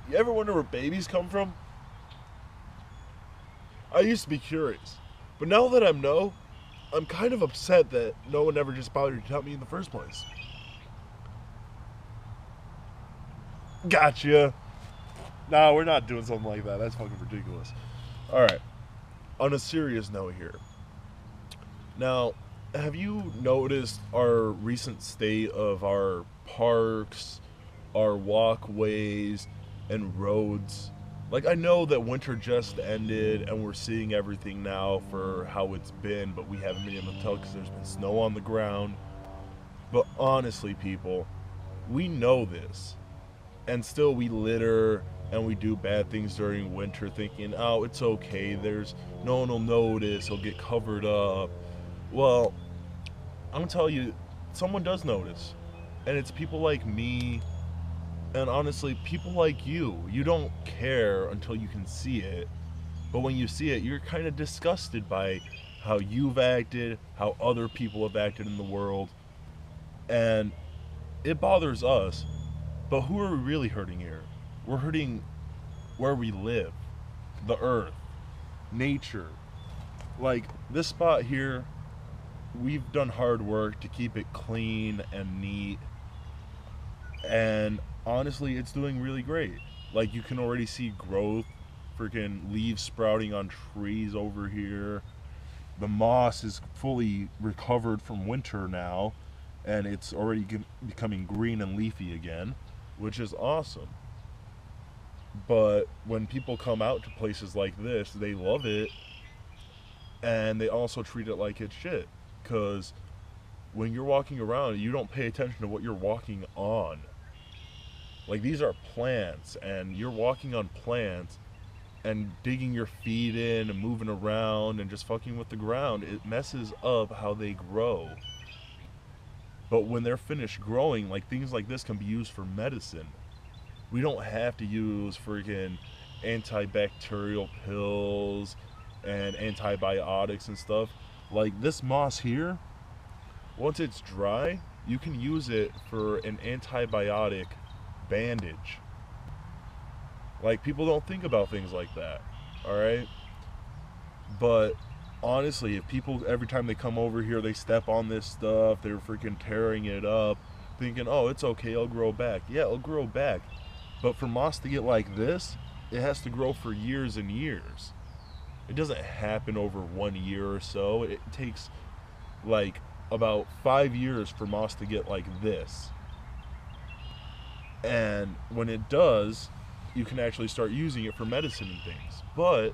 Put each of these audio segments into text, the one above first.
You ever wonder where babies come from? I used to be curious, but now that I know, I'm kind of upset that no one ever just bothered to tell me in the first place. Gotcha. No, we're not doing something like that. That's fucking ridiculous. Alright, on a serious note here. Now, have you noticed our recent state of our parks, our walkways, and roads? Like, I know that winter just ended and we're seeing everything now for how it's been, but we haven't been able to tell because there's been snow on the ground. But honestly, people, we know this. And still we litter and we do bad things during winter thinking, oh, it's okay, there's no one will notice, it'll get covered up. Well, I'm gonna tell you, someone does notice. And it's people like me, and honestly, people like you. You don't care until you can see it. But when you see it, you're kind of disgusted by how you've acted, how other people have acted in the world. And it bothers us. But who are we really hurting here? We're hurting where we live, the earth, nature. Like this spot here, we've done hard work to keep it clean and neat. And honestly, it's doing really great. Like you can already see growth, freaking leaves sprouting on trees over here. The moss is fully recovered from winter now, and it's already becoming green and leafy again, which is awesome. But when people come out to places like this, they love it, and they also treat it like it's shit. Because when you're walking around, you don't pay attention to what you're walking on. Like these are plants, and you're walking on plants and digging your feet in and moving around and just fucking with the ground. It messes up how they grow. But when they're finished growing, like things like this can be used for medicine. We don't have to use freaking antibacterial pills and antibiotics and stuff. Like this moss here, once it's dry, you can use it for an antibiotic bandage. Like people don't think about things like that. All right? But honestly, if people every time they come over here, they step on this stuff, they're freaking tearing it up, thinking, "Oh, it's okay, it'll grow back." Yeah, it'll grow back. But for moss to get like this, it has to grow for years and years. It doesn't happen over 1 year or so. It takes like about 5 years for moss to get like this. And when it does, you can actually start using it for medicine and things. But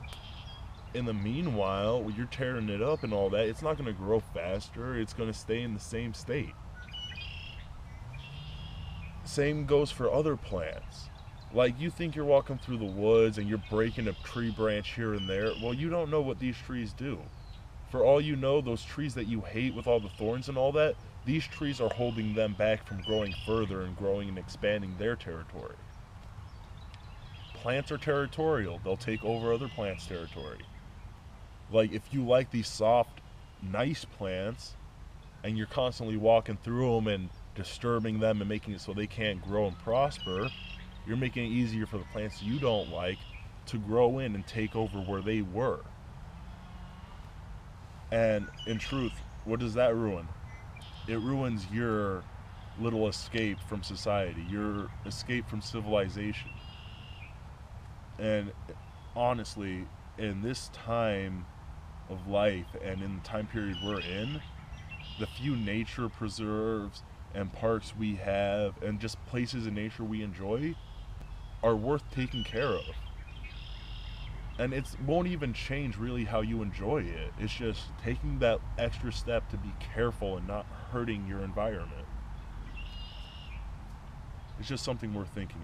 in the meanwhile, when you're tearing it up and all that, it's not going to grow faster. It's going to stay in the same state. Same goes for other plants. Like you think you're walking through the woods and you're breaking a tree branch here and there. Well, you don't know what these trees do. For all you know, those trees that you hate with all the thorns and all that, these trees are holding them back from growing further and growing and expanding their territory. Plants are territorial. They'll take over other plants' territory. Like if you like these soft, nice plants and you're constantly walking through them and disturbing them and making it so they can't grow and prosper, you're making it easier for the plants you don't like to grow in and take over where they were. And in truth, what does that ruin? It ruins your little escape from society, your escape from civilization. And honestly, in this time of life and in the time period we're in, the few nature preserves and parks we have and just places in nature we enjoy are worth taking care of. And it won't even change really how you enjoy it. It's just taking that extra step to be careful and not hurting your environment. It's just something worth thinking